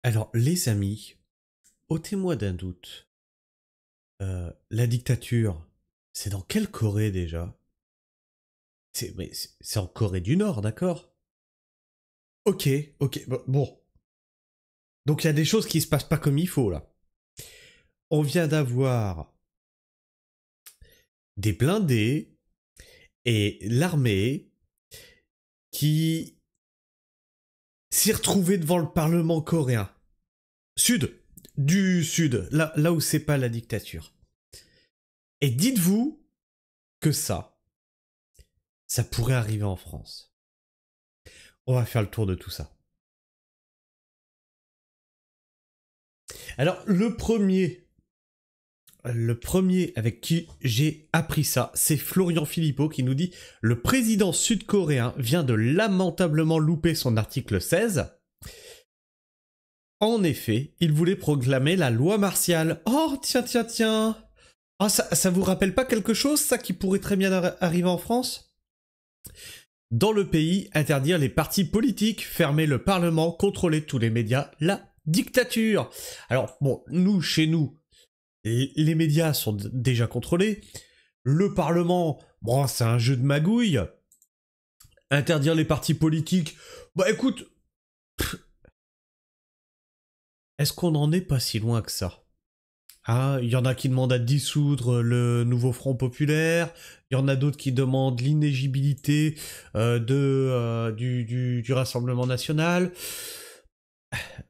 Alors, les amis, ôtez-moi d'un doute. La dictature, c'est dans quelle Corée déjà? C'est en Corée du Nord, d'accord? Ok, ok, bon. Donc il y a des choses qui se passent pas comme il faut là. On vient d'avoir des blindés et l'armée qui s'est retrouvée devant le Parlement coréen. Du Sud, là où c'est pas la dictature. Et dites-vous que ça pourrait arriver en France. On va faire le tour de tout ça. Alors, le premier avec qui j'ai appris ça, c'est Florian Philippot qui nous dit « Le président sud-coréen vient de lamentablement louper son article 16. En effet, il voulait proclamer la loi martiale. Oh, tiens. Oh, ça vous rappelle pas quelque chose, ça, qui pourrait très bien arriver en France ? Dans le pays, interdire les partis politiques, fermer le Parlement, contrôler tous les médias, la dictature. Alors, bon, chez nous, les médias sont déjà contrôlés. Le Parlement, bon, c'est un jeu de magouille. Interdire les partis politiques, bah écoute, est-ce qu'on n'en est pas si loin que ça ? Ah, il y en a qui demandent à dissoudre le nouveau Front Populaire, il y en a d'autres qui demandent l'inéligibilité du Rassemblement National.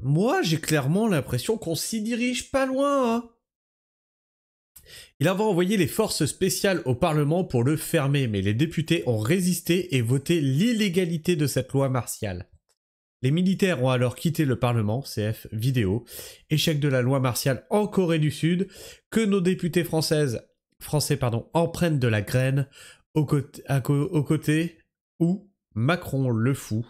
Moi, j'ai clairement l'impression qu'on s'y dirige pas loin, hein. Il avait envoyé les forces spéciales au Parlement pour le fermer, mais les députés ont résisté et voté l'illégalité de cette loi martiale. Les militaires ont alors quitté le Parlement, CF vidéo, échec de la loi martiale en Corée du Sud, que nos députés français en prennent de la graine, au côté où Macron le fou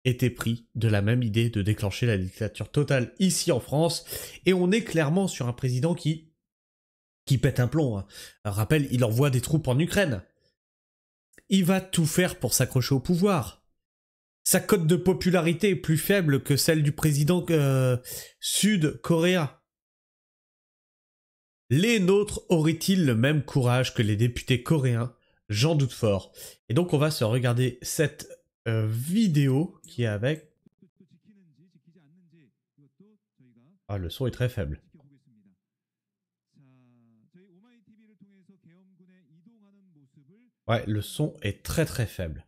était pris de la même idée de déclencher la dictature totale ici en France, et on est clairement sur un président qui pète un plomb. Hein. Rappel, il envoie des troupes en Ukraine. Il va tout faire pour s'accrocher au pouvoir. Sa cote de popularité est plus faible que celle du président sud-coréen. Les nôtres auraient-ils le même courage que les députés coréens? J'en doute fort. Et donc on va se regarder cette vidéo qui est avec... Ah, le son est très faible. Ouais, le son est très faible.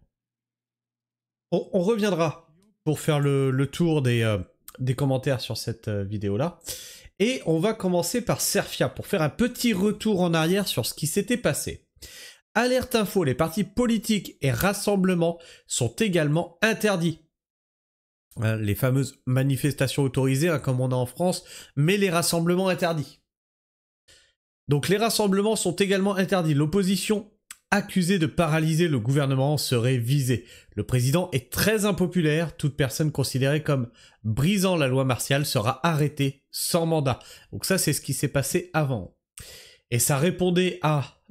On reviendra pour faire le tour des commentaires sur cette vidéo-là. Et on va commencer par Serfia pour faire un petit retour en arrière sur ce qui s'était passé. Alerte info, les partis politiques et rassemblements sont également interdits. Les fameuses manifestations autorisées, hein, comme on a en France, mais les rassemblements interdits. Donc les rassemblements sont également interdits. L'opposition accusée de paralyser le gouvernement serait visée. Le président est très impopulaire. Toute personne considérée comme brisant la loi martiale sera arrêtée sans mandat. Donc ça, c'est ce qui s'est passé avant. Et ça répondait à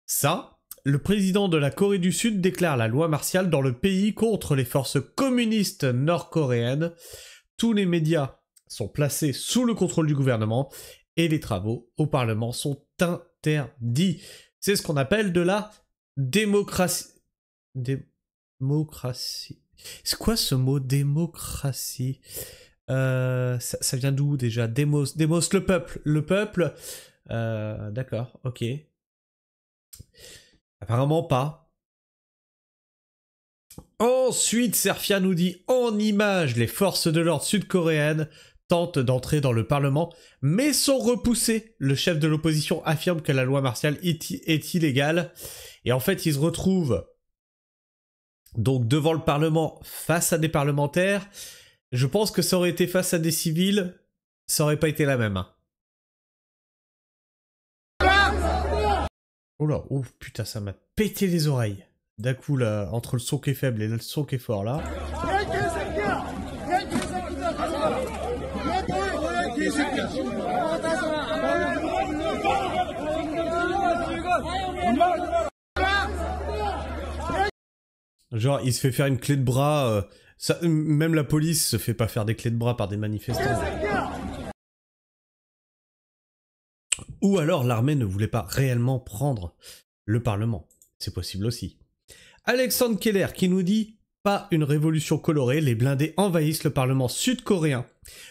ça. Le président de la Corée du Sud déclare la loi martiale dans le pays contre les forces communistes nord-coréennes. Tous les médias sont placés sous le contrôle du gouvernement et les travaux au Parlement sont interdits. C'est ce qu'on appelle de la démocratie. Démocratie. C'est quoi ce mot démocratie? Ça vient d'où déjà? Démos, le peuple. Le peuple. D'accord, ok. Apparemment pas. Ensuite, Serfia nous dit en image, les forces de l'ordre sud-coréennes tentent d'entrer dans le Parlement, mais sont repoussés. Le chef de l'opposition affirme que la loi martiale est illégale. Et en fait, il se retrouve donc devant le Parlement face à des parlementaires. Je pense que ça aurait été face à des civils, ça aurait pas été la même. Oh là, oh putain, ça m'a pété les oreilles. D'un coup, là, entre le son qui est faible et le son qui est fort, là. Genre, il se fait faire une clé de bras Ça, même la police se fait pas faire des clés de bras par des manifestants. Ou alors l'armée ne voulait pas réellement prendre le Parlement. C'est possible aussi. Alexandre Keller qui nous dit « Pas une révolution colorée, les blindés envahissent le Parlement sud-coréen.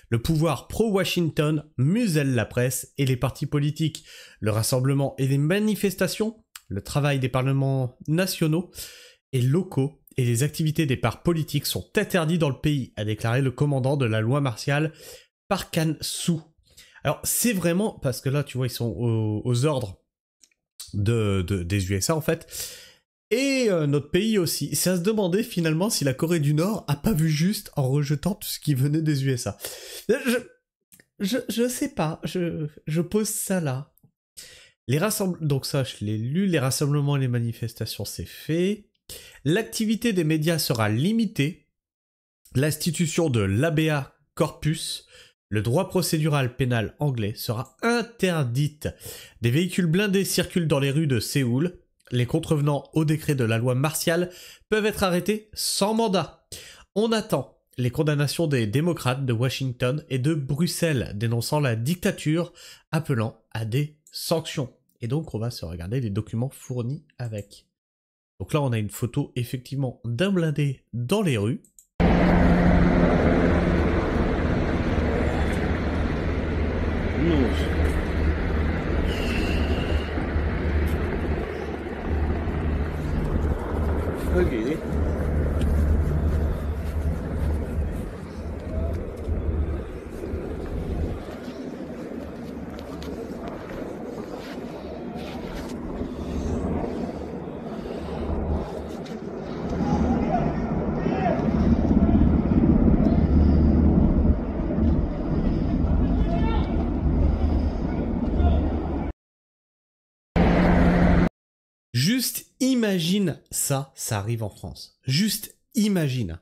Le pouvoir pro-Washington muselle la presse et les partis politiques. Le rassemblement et les manifestations, le travail des parlements nationaux et locaux et les activités des partis politiques sont interdits dans le pays », a déclaré le commandant de la loi martiale Park Han-soo. Alors c'est vraiment, parce que là tu vois ils sont aux ordres des USA en fait, et notre pays aussi. C'est à se demander finalement si la Corée du Nord a pas vu juste en rejetant tout ce qui venait des USA. Je sais pas, je pose ça là. Donc ça je l'ai lu, les rassemblements et les manifestations c'est fait. L'activité des médias sera limitée. L'institution de l'ABA Corpus, le droit procédural pénal anglais, sera interdite. Des véhicules blindés circulent dans les rues de Séoul. Les contrevenants au décret de la loi martiale peuvent être arrêtés sans mandat. On attend les condamnations des démocrates de Washington et de Bruxelles, dénonçant la dictature, appelant à des sanctions. Et donc on va se regarder les documents fournis avec. Donc là on a une photo effectivement d'un blindé dans les rues. Okay. Juste imagine ça arrive en France. Juste imagine.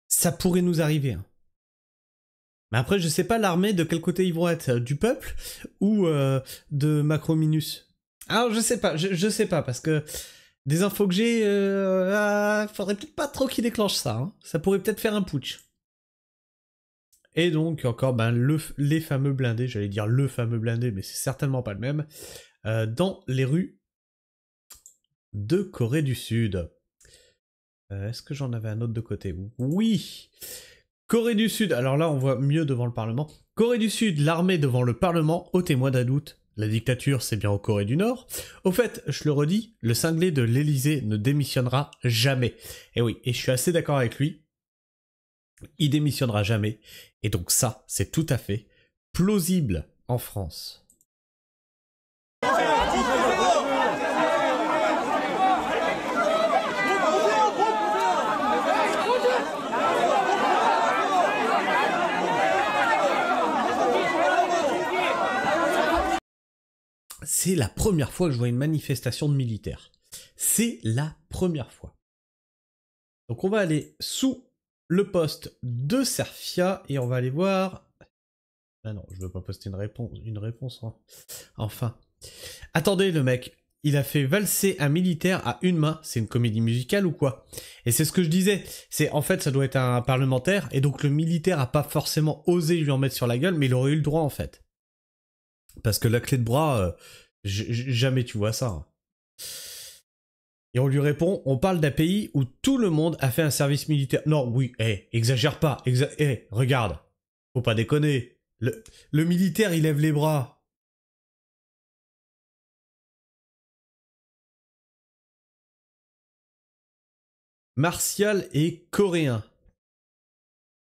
Ça pourrait nous arriver. Hein. Mais après, je sais pas l'armée de quel côté ils vont être, du peuple ou de Macrominus. Alors je sais pas, je sais pas parce que des infos que j'ai, faudrait peut-être pas trop qu'ils déclenchent ça. Hein. Ça pourrait peut-être faire un putsch. Et donc encore les fameux blindés, j'allais dire le fameux blindé, mais c'est certainement pas le même, dans les rues de Corée du Sud. Est-ce que j'en avais un autre de côté? Oui. Corée du Sud, alors là on voit mieux devant le Parlement. Corée du Sud, l'armée devant le Parlement, au témoin d'un doute. La dictature, c'est bien en Corée du Nord. Au fait, je le redis, le cinglé de l'Élysée ne démissionnera jamais. Et oui, et je suis assez d'accord avec lui. Il démissionnera jamais. Et donc ça, c'est tout à fait plausible en France. C'est la première fois que je vois une manifestation de militaires. C'est la première fois. Donc on va aller sous le poste de Serfia et on va aller voir... Ah non, je veux pas poster une réponse. Hein. Enfin. Attendez, le mec, il a fait valser un militaire à une main. C'est une comédie musicale ou quoi? Et c'est ce que je disais. C'est en fait, ça doit être un parlementaire et donc le militaire a pas forcément osé lui en mettre sur la gueule, mais il aurait eu le droit en fait. Parce que la clé de bras, jamais tu vois ça. Hein. Et on lui répond, on parle d'un pays où tout le monde a fait un service militaire. Non, oui, exagère pas. Regarde. Faut pas déconner. Le militaire, il lève les bras. Martial et coréen.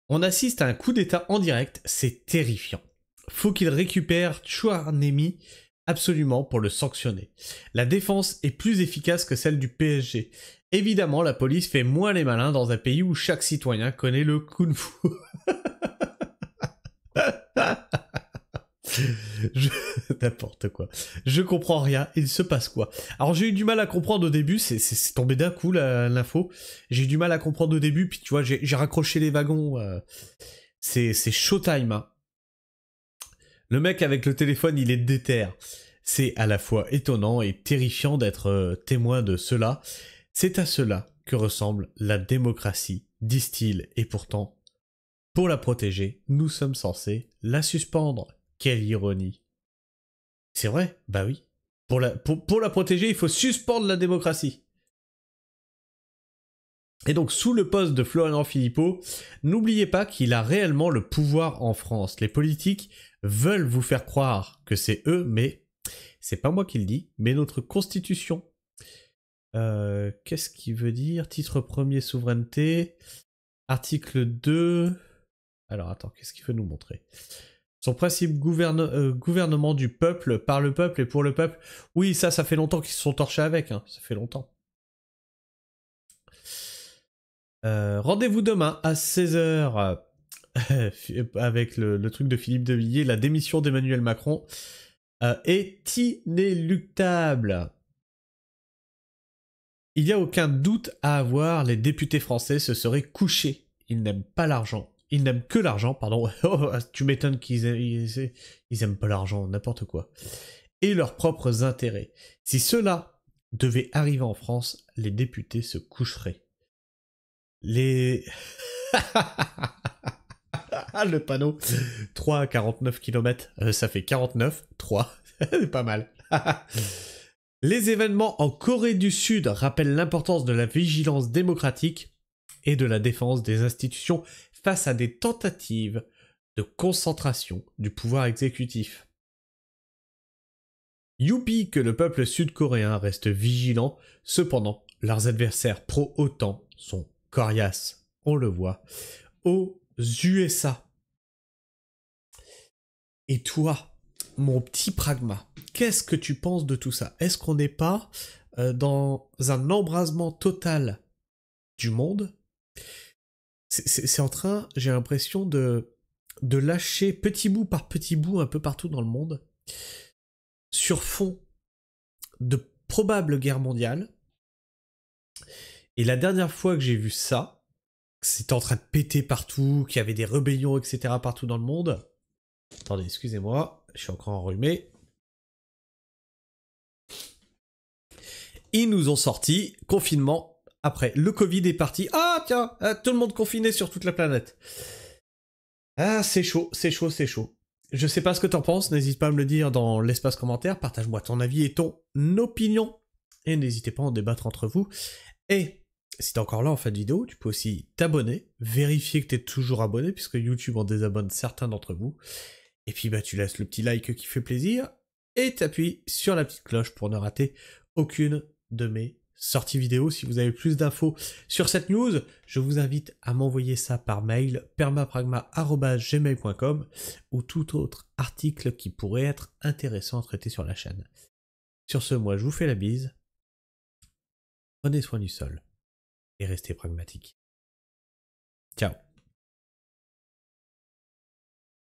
On assiste à un coup d'état en direct, c'est terrifiant. Faut qu'il récupère Chouarnemi absolument pour le sanctionner. La défense est plus efficace que celle du PSG. Évidemment, la police fait moins les malins dans un pays où chaque citoyen connaît le kung-fu. N'importe quoi. Je comprends rien, il se passe quoi? Alors j'ai eu du mal à comprendre au début, c'est tombé d'un coup l'info. J'ai eu du mal à comprendre au début, puis tu vois, j'ai raccroché les wagons. C'est showtime. Hein. Le mec avec le téléphone, il est déter. C'est à la fois étonnant et terrifiant d'être témoin de cela. C'est à cela que ressemble la démocratie, disent-ils, et pourtant, pour la protéger, nous sommes censés la suspendre. Quelle ironie. C'est vrai, bah oui. Pour la protéger, il faut suspendre la démocratie. Et donc, sous le poste de Florian Philippot, n'oubliez pas qu'il a réellement le pouvoir en France. Les politiques veulent vous faire croire que c'est eux, mais c'est pas moi qui le dis, mais notre constitution. Qu'est-ce qu'il veut dire? Titre 1er, souveraineté. Article 2. Alors, attends, qu'est-ce qu'il veut nous montrer? Son principe gouvernement du peuple, par le peuple et pour le peuple. Oui, ça fait longtemps qu'ils se sont torchés avec, hein. Ça fait longtemps. Rendez-vous demain à 16h avec le truc de Philippe de Villiers. La démission d'Emmanuel Macron est inéluctable. Il n'y a aucun doute à avoir, les députés français se seraient couchés. Ils n'aiment pas l'argent. Ils n'aiment que l'argent, pardon. Oh, tu m'étonnes qu'ils aiment pas l'argent, n'importe quoi. Et leurs propres intérêts. Si cela devait arriver en France, les députés se coucheraient. Le panneau. 3 à 49 km, ça fait 49. 3, c'est pas mal. Les événements en Corée du Sud rappellent l'importance de la vigilance démocratique et de la défense des institutions face à des tentatives de concentration du pouvoir exécutif. Youpi que le peuple sud-coréen reste vigilant, cependant, leurs adversaires pro-OTAN sont coriaces, on le voit, aux USA. Et toi, mon petit pragma, qu'est-ce que tu penses de tout ça? Est-ce qu'on n'est pas dans un embrasement total du monde? C'est en train, j'ai l'impression, de lâcher petit bout par petit bout un peu partout dans le monde, sur fond de probable guerre mondiale. Et la dernière fois que j'ai vu ça, que c'était en train de péter partout, qu'il y avait des rébellions, etc. partout dans le monde. Attendez, excusez-moi, je suis encore enrhumé. Ils nous ont sorti confinement. Après, le Covid est parti. Ah tiens, tout le monde confiné sur toute la planète. Ah, c'est chaud, c'est chaud, c'est chaud. Je sais pas ce que t'en penses, n'hésite pas à me le dire dans l'espace commentaire, partage-moi ton avis et ton opinion. Et n'hésitez pas à en débattre entre vous. Et si t'es encore là en fin de vidéo, tu peux aussi t'abonner, vérifier que t'es toujours abonné, puisque YouTube en désabonne certains d'entre vous. Et puis bah tu laisses le petit like qui fait plaisir, et t'appuies sur la petite cloche pour ne rater aucune de mes sorties vidéo. Si vous avez plus d'infos sur cette news, je vous invite à m'envoyer ça par mail, permapragma@gmail.com, ou tout autre article qui pourrait être intéressant à traiter sur la chaîne. Sur ce, moi je vous fais la bise, prenez soin du sol, et restez pragmatiques. Ciao.